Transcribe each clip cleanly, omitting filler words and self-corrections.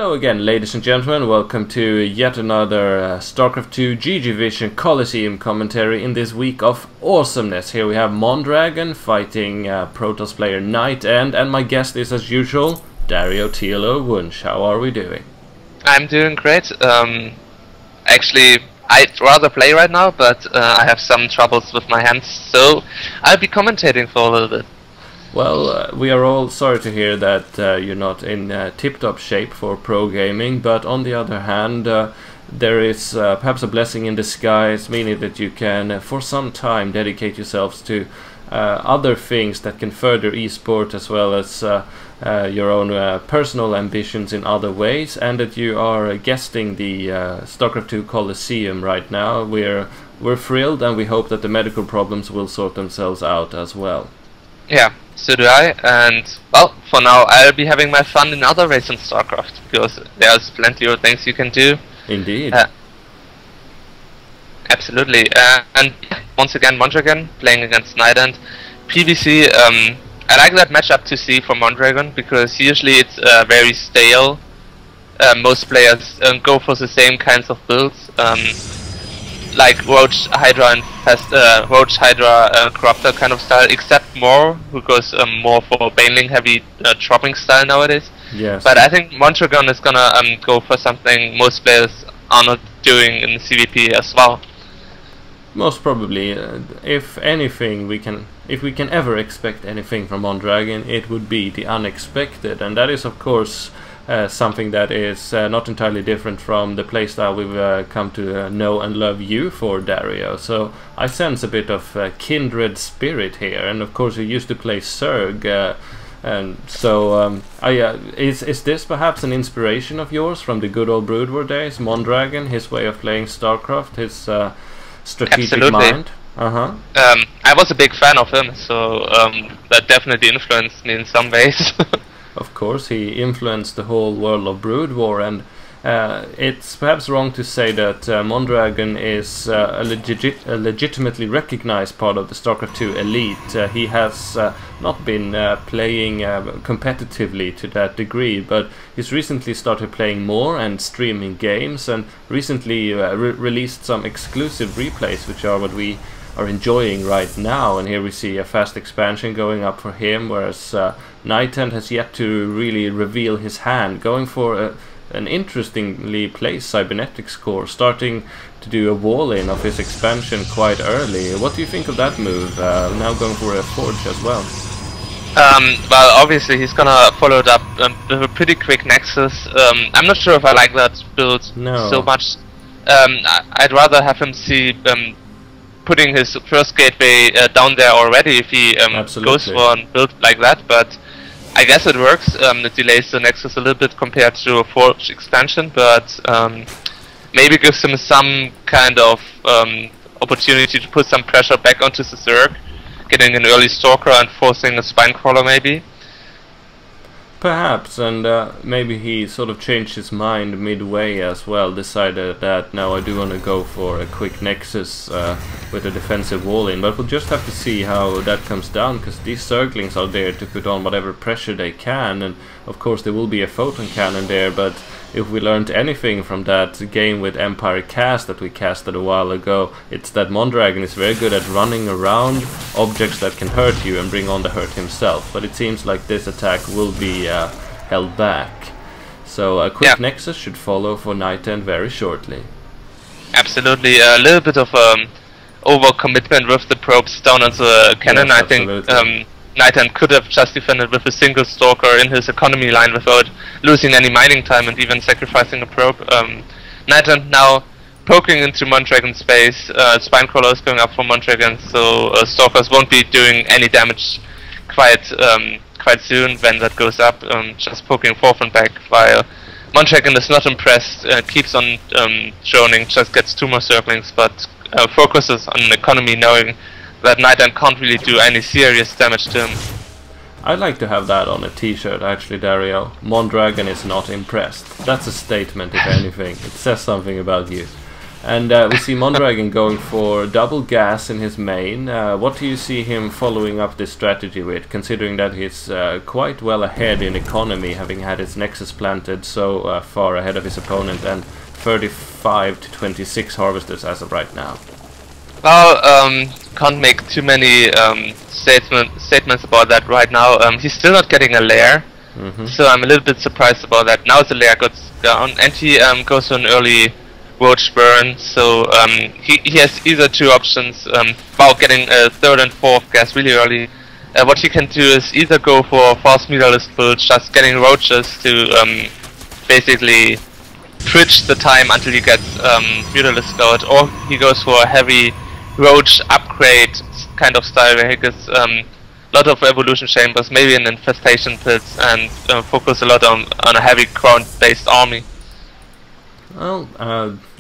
Hello again, ladies and gentlemen, welcome to yet another StarCraft 2 GGvision Colosseum commentary in this week of awesomeness. Here we have Mondragon fighting Protoss player NightEnD, and my guest is, as usual, Dario TLO Wunsch. How are we doing? I'm doing great. Actually, I'd rather play right now, but I have some troubles with my hands, so I'll be commentating for a little bit. Well, we are all sorry to hear that you're not in tip-top shape for pro gaming, but on the other hand, there is perhaps a blessing in disguise, meaning that you can, for some time, dedicate yourselves to other things that can further esport as well as your own personal ambitions in other ways, and that you are guesting the StarCraft 2 Colosseum right now. We're thrilled, and we hope that the medical problems will sort themselves out as well. Yeah, so do I, and well, for now I'll be having my fun in other ways in StarCraft, because there's plenty of things you can do. Indeed. Absolutely, and once again Mondragon playing against NightEnD. PvC, I like that matchup to see for Mondragon, because usually it's very stale. Most players go for the same kinds of builds, like Roach Hydra and Roach Hydra Corruptor kind of style, except More, who goes more for Baneling heavy dropping style nowadays. Yes. But I think Mondragon is gonna go for something most players are not doing in CVP as well. Most probably, if anything, if we can ever expect anything from Mondragon, it would be the unexpected, and that is of course something that is not entirely different from the playstyle we've come to know and love you for, Dario. So I sense a bit of kindred spirit here, and of course you used to play Zerg, and so is this perhaps an inspiration of yours from the good old Brood War days? Mondragon, his way of playing StarCraft, his strategic Absolutely. mind? I was a big fan of him, so that definitely influenced me in some ways. Of course, he influenced the whole world of Brood War, and it's perhaps wrong to say that Mondragon is a legitimately recognized part of the StarCraft 2 elite. He has not been playing competitively to that degree, but he's recently started playing more and streaming games, and recently released some exclusive replays, which are what we are enjoying right now. And here we see a fast expansion going up for him, whereas NightEnD has yet to really reveal his hand, going for an interestingly placed cybernetics core, starting to do a wall-in of his expansion quite early. What do you think of that move, now going for a forge as well? Well, obviously he's gonna follow it up with a pretty quick Nexus. I'm not sure if I like that build so much. I'd rather have him see putting his first gateway down there already if he goes for a build like that, but I guess it works. It delays the Nexus a little bit compared to a Forge expansion, but maybe gives him some kind of opportunity to put some pressure back onto the Zerg, getting an early Stalker and forcing a Spinecrawler maybe. Perhaps, and maybe he sort of changed his mind midway as well, decided that now I do want to go for a quick Nexus with a defensive wall-in, but we'll just have to see how that comes down, because these Zerglings are there to put on whatever pressure they can, and of course there will be a photon cannon there, but if we learned anything from that game with Empire Cast that we casted a while ago, it's that Mondragon is very good at running around objects that can hurt you and bring on the hurt himself, but it seems like this attack will be held back. So a quick Nexus should follow for NightEnD very shortly. Absolutely, a little bit of overcommitment with the probes down on the cannon. Yes, I think NightEnD could have just defended with a single Stalker in his economy line without losing any mining time and even sacrificing a probe. NightEnD now poking into Mondragon space. Spinecrawler is going up for Mondragon, so Stalkers won't be doing any damage quite soon when that goes up. Just poking forth and back, while Mondragon is not impressed, keeps on droning, just gets 2 more Zerglings, but focuses on economy, knowing that NightEnD can't really do any serious damage to him. I'd like to have that on a t-shirt actually, Dario. Mondragon is not impressed. That's a statement, if anything. It says something about you. And we see Mondragon going for double gas in his main. What do you see him following up this strategy with, considering that he's quite well ahead in economy, having had his Nexus planted so far ahead of his opponent, and 35 to 26 harvesters as of right now? Well, can't make too many statements about that right now. He's still not getting a lair, so I'm a little bit surprised about that. Now the lair goes down, and he goes to an early Roach burn, so he has either two options while getting a third and fourth gas really early. What he can do is either go for false Mutalisk build, just getting Roaches to basically bridge the time until he gets Mutalisk out, or he goes for a heavy Roach upgrade kind of style where he gets a lot of evolution chambers, maybe an infestation pit, and focus a lot on a heavy ground based army. Well,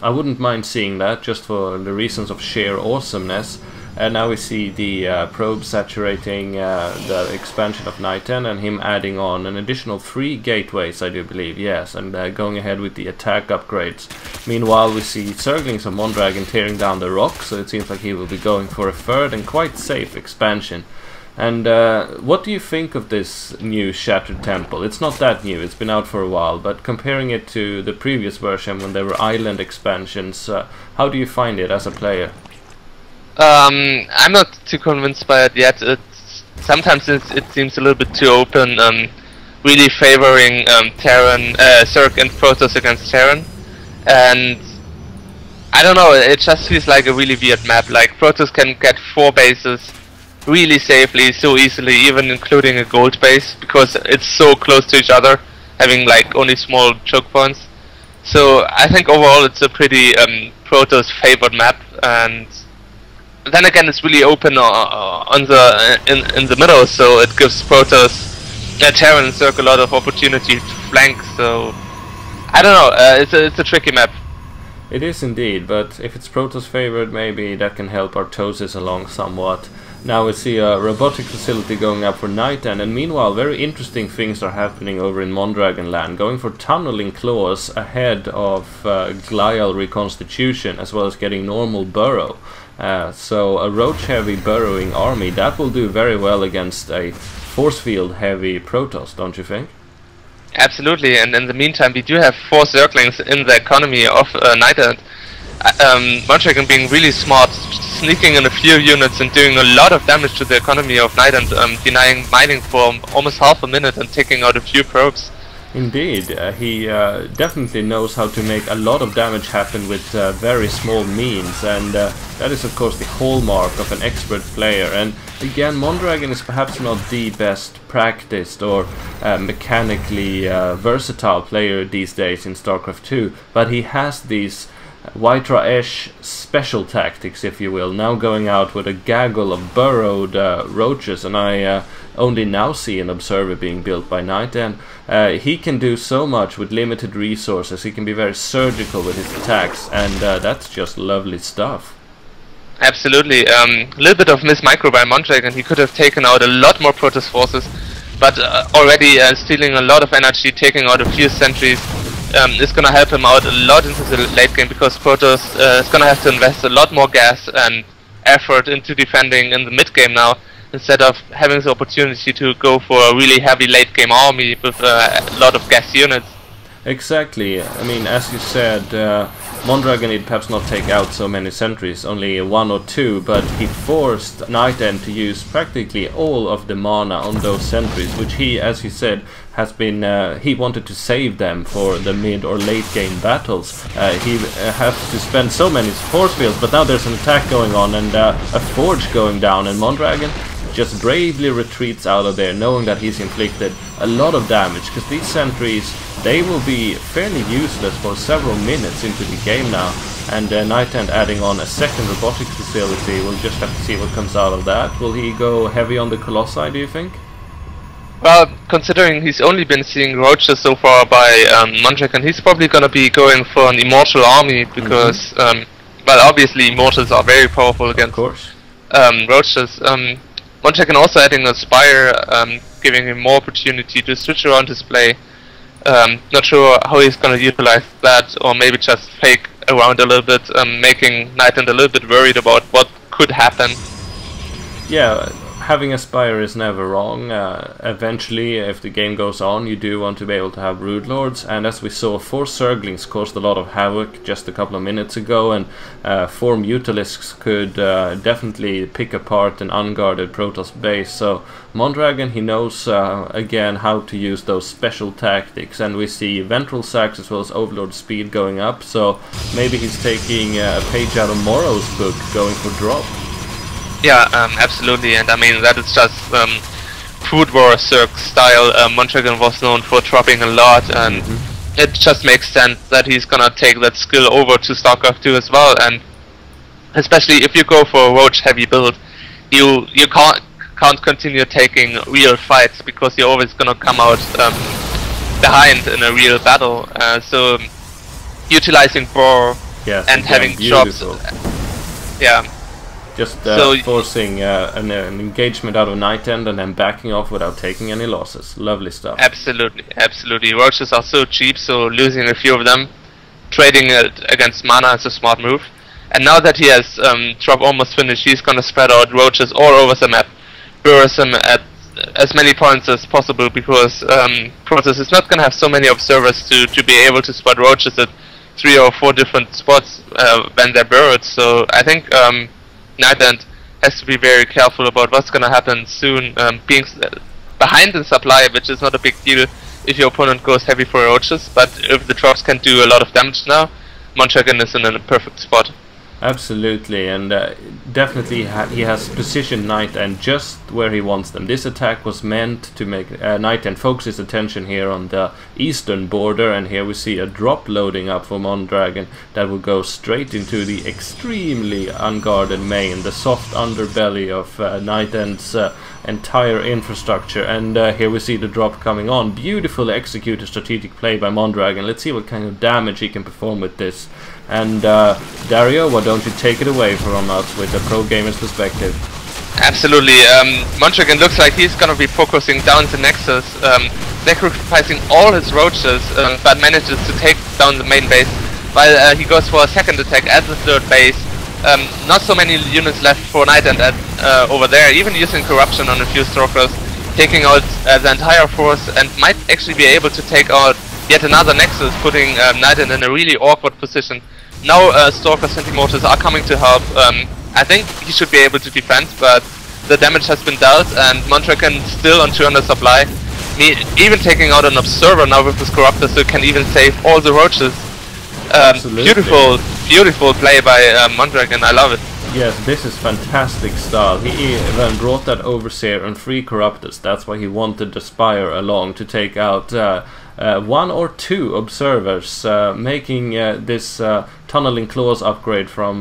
I wouldn't mind seeing that, just for the reasons of sheer awesomeness. And now we see the probe saturating the expansion of NightEnD, and him adding on an additional 3 gateways, I do believe, yes, and going ahead with the attack upgrades. Meanwhile, we see Zerglings of Mondragon tearing down the rock, so it seems like he will be going for a third and quite safe expansion. And what do you think of this new Shattered Temple? It's not that new, it's been out for a while, but comparing it to the previous version when there were island expansions, how do you find it as a player? I'm not too convinced by it yet. Sometimes it seems a little bit too open, really favoring Terran, Zerg and Protoss against Terran, and I don't know, it just feels like a really weird map. Like, Protoss can get 4 bases really safely, so easily, even including a gold base, because it's so close to each other, having like only small choke points. So I think overall it's a pretty Protoss favored map, and then again it's really open on the in the middle, so it gives Protoss Terran and Zerg a lot of opportunity to flank. So I don't know, it's a tricky map. It is indeed, but if it's Protoss favored, maybe that can help our TOSes along somewhat. Now we see a robotic facility going up for NightEnD, and meanwhile very interesting things are happening over in Mondragon land, going for tunneling claws ahead of glial reconstitution, as well as getting normal burrow. So a roach heavy burrowing army, that will do very well against a force field heavy Protoss, don't you think? Absolutely, and in the meantime we do have 4 Zerglings in the economy of NightEnD. Mondragon being really smart, sneaking in a few units and doing a lot of damage to the economy of NightEnD, denying mining for almost half a minute and taking out a few probes. Indeed, he definitely knows how to make a lot of damage happen with very small means, and that is of course the hallmark of an expert player. And again, Mondragon is perhaps not the best practiced or mechanically versatile player these days in StarCraft 2, but he has these Wytra-esh special tactics, if you will, now going out with a gaggle of burrowed roaches, and I only now see an observer being built by NightEnD. He can do so much with limited resources, he can be very surgical with his attacks, and that's just lovely stuff. Absolutely, a little bit of mismicro by Mondragon, he could have taken out a lot more Protoss forces, but already stealing a lot of energy, taking out a few sentries, is gonna help him out a lot into the late game, because Protoss is gonna have to invest a lot more gas and effort into defending in the mid game now, instead of having the opportunity to go for a really heavy late game army with a lot of gas units. Exactly, I mean, as you said, Mondragon did perhaps not take out so many sentries, only 1 or 2, but he forced NightEnD to use practically all of the mana on those sentries, which he, as you said, has been, he wanted to save them for the mid or late game battles. He has to spend so many force fields, but now there's an attack going on and a forge going down, and Mondragon just bravely retreats out of there, knowing that he's inflicted a lot of damage, because these sentries, they will be fairly useless for several minutes into the game now, and NightEnD adding on a second robotics facility. We'll just have to see what comes out of that. Will he go heavy on the Colossi, do you think? Well, considering he's only been seeing roaches so far by Mondragon, he's probably gonna be going for an immortal army, because well, obviously immortals are very powerful against roaches. Mondragon also adding a Spire, giving him more opportunity to switch around his play. Not sure how he's gonna utilize that, or maybe just fake around a little bit, making NightEnD a little bit worried about what could happen. Yeah, having a Spire is never wrong. Eventually, if the game goes on, you do want to be able to have Brood Lords, and as we saw, 4 Zerglings caused a lot of havoc just a couple of minutes ago, and 4 Mutalisks could definitely pick apart an unguarded Protoss base. So Mondragon, he knows again how to use those special tactics, and we see Ventral Sacs as well as Overlord speed going up, so maybe he's taking a page out of Morrow's book, going for drop. Yeah, absolutely, and I mean that is just Food War Zerg style. Mondragon was known for dropping a lot, and it just makes sense that he's gonna take that skill over to StarCraft 2 as well. And especially if you go for a Roach heavy build, you can't continue taking real fights because you're always gonna come out behind in a real battle. So utilizing Boar and having drops, yeah. Just forcing an engagement out of NightEnD and then backing off without taking any losses. Lovely stuff. Absolutely, absolutely. Roaches are so cheap, so losing a few of them, trading it against mana is a smart move. And now that he has drop almost finished, he's gonna spread out Roaches all over the map, burst them at as many points as possible, because Protoss is not gonna have so many observers to be able to spot Roaches at 3 or 4 different spots when they're burrowed. So I think NightEnD has to be very careful about what's gonna happen soon, being behind in supply, which is not a big deal if your opponent goes heavy for Roaches, but if the drops can do a lot of damage now, Mondragon is in a perfect spot. Absolutely, and definitely he has positioned NightEnD just where he wants them. This attack was meant to make NightEnD focus his attention here on the eastern border, and here we see a drop loading up for Mondragon that will go straight into the extremely unguarded main, the soft underbelly of NightEnd's entire infrastructure. And here we see the drop coming on. Beautifully executed strategic play by Mondragon. Let's see what kind of damage he can perform with this. And Dario, why don't you take it away from us with the pro gamer's perspective? Absolutely. Mondragon looks like he's gonna be focusing down the Nexus, sacrificing all his Roaches, but manages to take down the main base, while he goes for a second attack at the third base. Not so many units left for NightEnD over there, even using Corruption on a few Stalkers, taking out the entire force, and might actually be able to take out yet another Nexus, putting NightEnD in a really awkward position. Now Stalker Sentimortars are coming to help. I think he should be able to defend, but the damage has been dealt, and Mondragon still on 200 supply. Even taking out an Observer now with his Corruptor, so can even save all the Roaches. Beautiful, beautiful play by Mondragon, I love it. Yes, this is fantastic style. He even brought that Overseer and 3 Corruptors. That's why he wanted the Spire along to take out 1 or 2 observers, making this Tunneling Claws upgrade from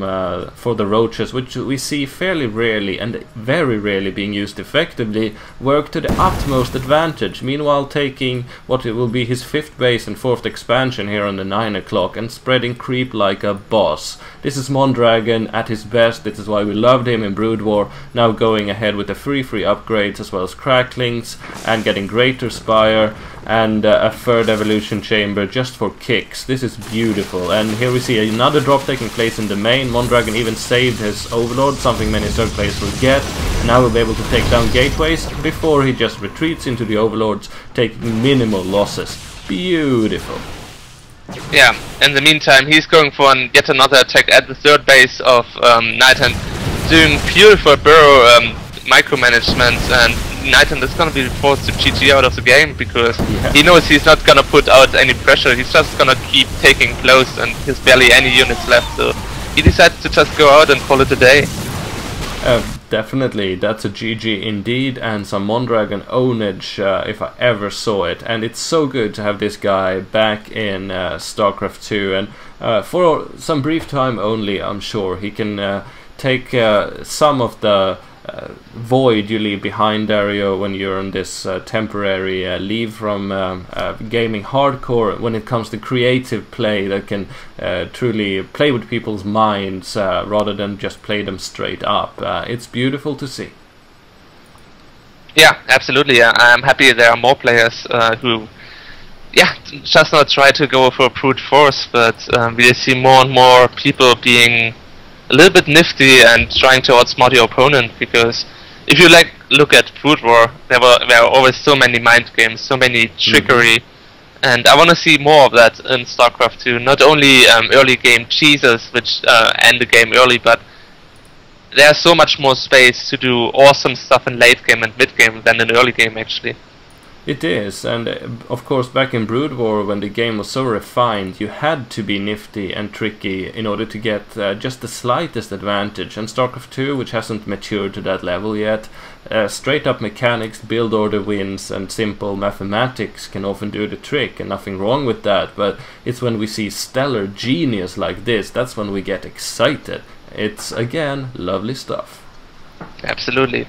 for the Roaches, which we see fairly rarely and very rarely being used effectively, work to the utmost advantage. Meanwhile, taking what it will be his 5th base and 4th expansion here on the 9 o'clock and spreading creep like a boss. This is Mondragon at his best. This is why we loved him in Brood War. Now going ahead with the free upgrades as well as Cracklings and getting Greater Spire and a 3rd evolution chamber just for kicks. This is beautiful. And here we see another drop taking place in the main. Mondragon even saved his Overlord, something many Zerg players will get. Now we'll be able to take down gateways before he just retreats into the Overlords, taking minimal losses. Beautiful. Yeah, in the meantime he's going for yet another attack at the 3rd base of NightEnD, doing beautiful burrow micromanagement, and NightEnD is gonna be forced to GG out of the game because he knows he's not gonna put out any pressure. He's just gonna keep taking blows, and there's barely any units left, so he decided to just go out and call it a day. Definitely, that's a GG indeed, and some Mondragon ownage if I ever saw it. And it's so good to have this guy back in StarCraft 2, and for some brief time only, I'm sure he can take some of the void you leave behind, Dario, when you're on this temporary leave from gaming hardcore, when it comes to creative play that can truly play with people's minds rather than just play them straight up. It's beautiful to see. Yeah, absolutely. I'm happy there are more players who yeah, just not try to go for brute force, but we see more and more people being a little bit nifty and trying to outsmart your opponent, because if you look at Brood War, there were always so many mind games, so many trickery, and I want to see more of that in StarCraft 2. Not only early game cheeses, which end the game early, but there's so much more space to do awesome stuff in late game and mid game than in early game, actually. It is, and of course back in Brood War, when the game was so refined, you had to be nifty and tricky in order to get just the slightest advantage. And StarCraft 2, which hasn't matured to that level yet, straight up mechanics, build order wins, and simple mathematics can often do the trick, and nothing wrong with that, but it's when we see stellar genius like this, that's when we get excited. It's, again, lovely stuff. Absolutely.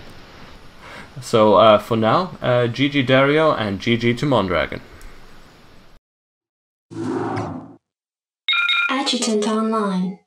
So for now, GG Dario and GG to Mondragon. Adjutant online.